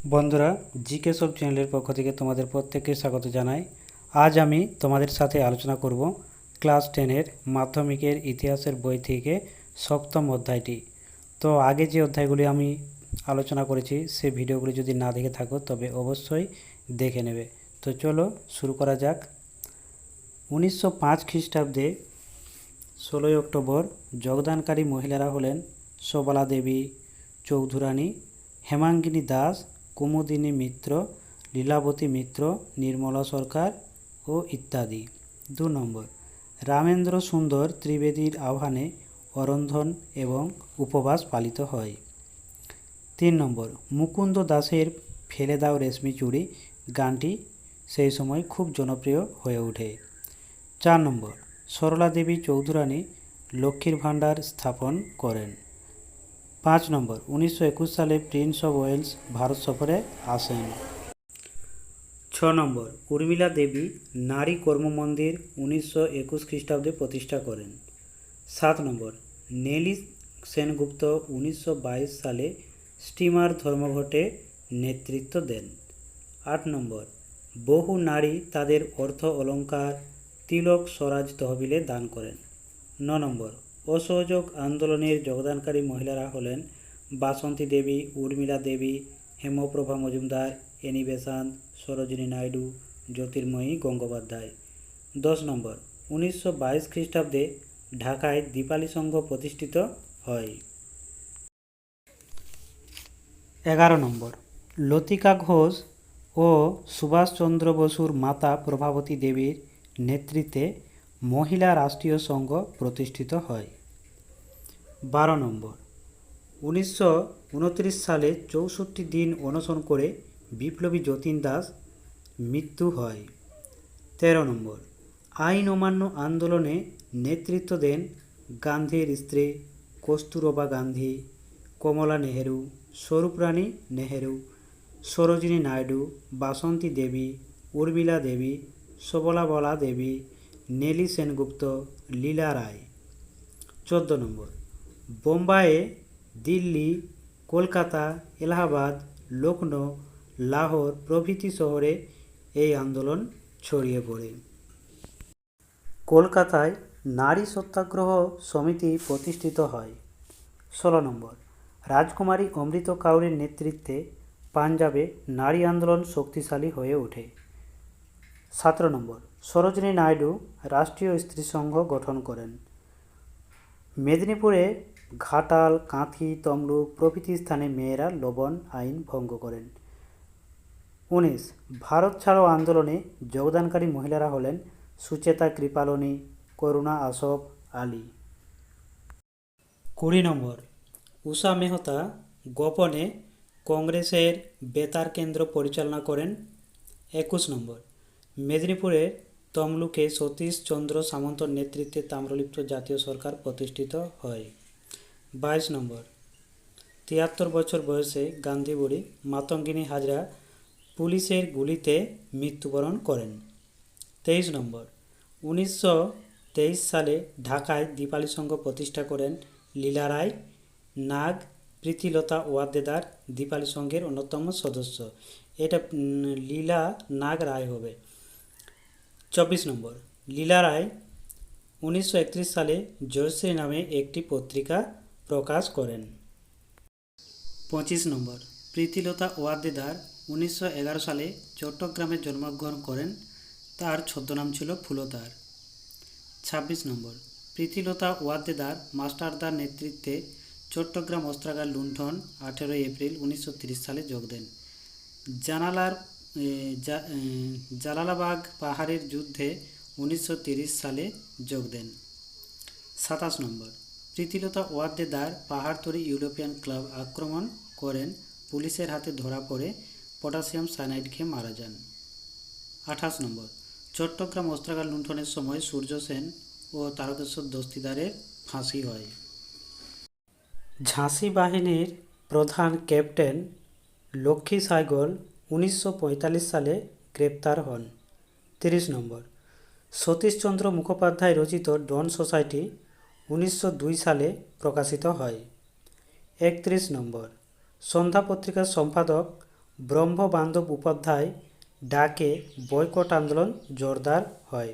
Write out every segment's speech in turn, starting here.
বন্ধুরা, জিকে সব চ্যানেলের পক্ষ থেকে তোমাদের প্রত্যেককে স্বাগত জানাই। আজ আমি তোমাদের সাথে আলোচনা করব ক্লাস 10-এর মাধ্যমিকের ইতিহাসের বই থেকে সপ্তম অধ্যায়টি। তো আগে যে অধ্যায়গুলি আমি আলোচনা করেছি সে ভিডিওগুলি যদি না দেখে থাকো তবে অবশ্যই দেখে নেবে। তো চলো শুরু করা যাক। 1905 খ্রিস্টাব্দে 16ই অক্টোবর যোগদানকারী মহিলারা হলেন সবলা দেবী চৌধুরানী, হেমাঙ্গিনী দাস, কুমুদিনী মিত্র, লীলাবতী মিত্র, নির্মলা সরকার ও ইত্যাদি। 2 নম্বর, রামেন্দ্র সুন্দর ত্রিবেদীর আহ্বানে অরন্ধন এবং উপবাস পালিত হয়। 3 নম্বর, মুকুন্দ দাসের ফেলে দাও রেশমি চুড়ি গানটি সেই সময় খুব জনপ্রিয় হয়ে ওঠে। 4 নম্বর, সরলা দেবী চৌধুরানী লক্ষ্মীর ভাণ্ডার স্থাপন করেন। 5 নম্বর, 1921 সালে প্রিন্স অফ ওয়েলস ভারত সফরে আসেন। 6 নম্বর, উর্মিলা দেবী নারী কর্ম মন্দির 1921 খ্রিস্টাব্দে প্রতিষ্ঠা করেন। 7 নম্বর, নেলি সেনগুপ্ত 1922 সালে স্টিমার ধর্মঘটে নেতৃত্ব দেন। 8 নম্বর, বহু নারী তাদের অর্থ অলঙ্কার তিলক স্বরাজ তহবিলে দান করেন। 9 নম্বর, অসহযোগ আন্দোলনের যোগদানকারী মহিলারা হলেন বাসন্তী দেবী, উর্মিলা দেবী, হেমপ্রভা মজুমদার, এনি বেসান্ত, সরোজিনী নাইডু, জ্যোতির্ময়ী গঙ্গোপাধ্যায়। 10 নম্বর, 1922 খ্রিস্টাব্দে ঢাকায় দীপালি সংঘ প্রতিষ্ঠিত হয়। 11 নম্বর, লতিকা ঘোষ ও সুভাষচন্দ্র বসুর মাতা প্রভাবতী দেবীর নেতৃত্বে মহিলা রাষ্ট্রীয় সংঘ প্রতিষ্ঠিত হয়। 12 নম্বর, 1929 সালে 64 দিন অনশন করে বিপ্লবী যতীন দাস মৃত্যু হয়। 13 নম্বর, আইন অমান্য আন্দোলনে নেতৃত্ব দেন গান্ধীর স্ত্রী কস্তুরবা গান্ধী, কমলা নেহেরু, স্বরূপরানী নেহেরু, সরোজিনী নাইডু, বাসন্তী দেবী, উর্মিলা দেবী, সবলা দেবী, নেলি সেনগুপ্ত, লীলা রায়। 14 নম্বর, বোম্বাইয়ে, দিল্লি, কলকাতা, এলাহাবাদ, লখনৌ, লাহোর প্রভৃতি শহরে এই আন্দোলন ছড়িয়ে পড়ে। কলকাতায় নারী সত্যাগ্রহ সমিতি প্রতিষ্ঠিত হয়। 16 নম্বর, রাজকুমারী অমৃত কাউরের নেতৃত্বে পাঞ্জাবে নারী আন্দোলন শক্তিশালী হয়ে ওঠে। 17 নম্বর, সরোজিনী নাইডু রাষ্ট্রীয় স্ত্রী সংঘ গঠন করেন। মেদিনীপুরে ঘাটাল, কাঁথি, তমলুক প্রভৃতি স্থানে মেয়েরা লবণ আইন ভঙ্গ করেন। 19, ভারত ছাড়ো আন্দোলনে যোগদানকারী মহিলারা হলেন সুচেতা কৃপালনী, করুণা আসফ আলী। 20 নম্বর, উষা মেহতা গোপনে কংগ্রেসের বেতার কেন্দ্র পরিচালনা করেন। 21 নম্বর, মেদিনীপুরের তমলুকে সতীশ চন্দ্র সামন্তর নেতৃত্বে তাম্রলিপ্ত জাতীয় সরকার প্রতিষ্ঠিত হয়। 22 নম্বর, 73 বছর বয়সে গান্ধী বুড়ি মাতঙ্গিনী হাজরা পুলিশের গুলিতে মৃত্যুবরণ করেন। 23 নম্বর, 1923 সালে ঢাকায় দীপালি সংঘ প্রতিষ্ঠা করেন লীলা রায় নাগ, প্রীতিলতা ওয়াদ্দেদার দীপালি সংঘের অন্যতম সদস্য। এটা লীলা নাগ রায় হবে। 24 নম্বর, লীলা রায় 1931 সালে জয়শ্রী নামে একটি পত্রিকা প্রকাশ করেন। 25 নম্বর, প্রীতিলতা ওয়াদ্দেদার 1911 সালে চট্টগ্রামে জন্মগ্রহণ করেন। তার ছদ্মনাম ছিল ফুলতার। 26 নম্বর, প্রীতিলতা ওয়াদ্দেদার মাস্টারদার নেতৃত্বে চট্টগ্রাম অস্ত্রাগার লুণ্ঠন 18 এপ্রিল 1930 সালে যোগ দেন। জালালাবাগ পাহাড়ের যুদ্ধে 1930 সালে যোগ দেন। 27 নম্বর, প্রীতিলতা ওয়াদ্দেদার পাহাড়তলী ইউরোপিয়ান ক্লাব আক্রমণ করেন, পুলিশের হাতে ধরা পড়ে পটাশিয়াম সায়ানাইড খেয়ে মারা যান। 28 নম্বর, চট্টগ্রাম অস্ত্রাগার লুণ্ঠনের সময় সূর্য সেন ও তারকেশ্বর দস্তিদারের ফাঁসি হয়। ঝাঁসি বাহিনীর প্রধান ক্যাপ্টেন লক্ষ্মী সাইগল 1945 সালে গ্রেপ্তার হন। 30 নম্বর, সতীশচন্দ্র মুখোপাধ্যায় রচিত ডন সোসাইটি 1902 সালে প্রকাশিত হয়। 31 নম্বর, সন্ধ্যা পত্রিকার সম্পাদক ব্রহ্মবান্ধব উপাধ্যায় ডাকে বয়কট আন্দোলন জোরদার হয়।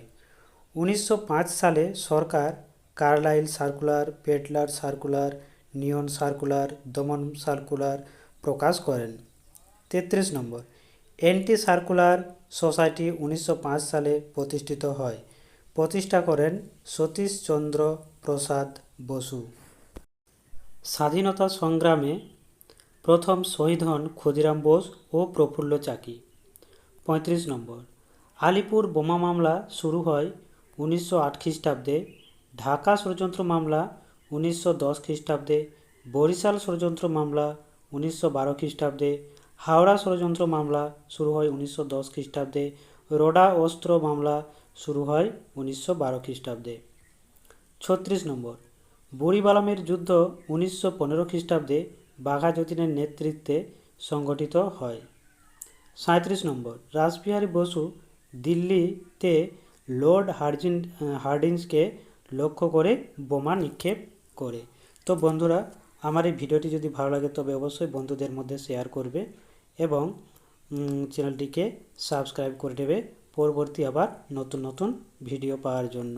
1905 সালে সরকার কার্লাইল সার্কুলার, পেটলার সার্কুলার, নিয়ন সার্কুলার, দমন সার্কুলার প্রকাশ করেন। 33 নম্বর, অ্যান্টি সার্কুলার সোসাইটি 1905 সালে প্রতিষ্ঠিত হয়। প্রতিষ্ঠা করেন সতীশচন্দ্র প্রসাদ বসু। স্বাধীনতা সংগ্রামে প্রথম শহীদ হন ক্ষুদিরাম বোস ও প্রফুল্ল চাকি। 35 নম্বর, আলিপুর বোমা মামলা শুরু হয় 1908 খ্রিস্টাব্দে, ঢাকা ষড়যন্ত্র মামলা 1910 খ্রিস্টাব্দে, বরিশাল ষড়যন্ত্র মামলা 1912 খ্রিস্টাব্দে, হাওড়া ষড়যন্ত্র মামলা শুরু হয় 1910 খ্রিস্টাব্দে, রোডা অস্ত্র মামলা শুরু হয় 1912 খ্রিস্টাব্দে। 36 নম্বর, বুড়িবালামের যুদ্ধ 1915 খ্রিস্টাব্দে বাঘা যতীনের নেতৃত্বে সংগঠিত হয়। 37 নম্বর, রাসবিহারী বসু দিল্লিতে লর্ড হার্ডিঞ্জকে লক্ষ্য করে বোমা নিক্ষেপ করে। তো বন্ধুরা, আমার এই ভিডিওটি যদি ভালো লাগে তবে অবশ্যই বন্ধুদের মধ্যে শেয়ার করবে এবং চ্যানেলটিকে সাবস্ক্রাইব করে দেবে পরবর্তী আবার নতুন নতুন ভিডিও পাওয়ার জন্য।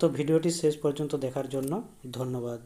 তো ভিডিওটি শেষ পর্যন্ত দেখার জন্য ধন্যবাদ।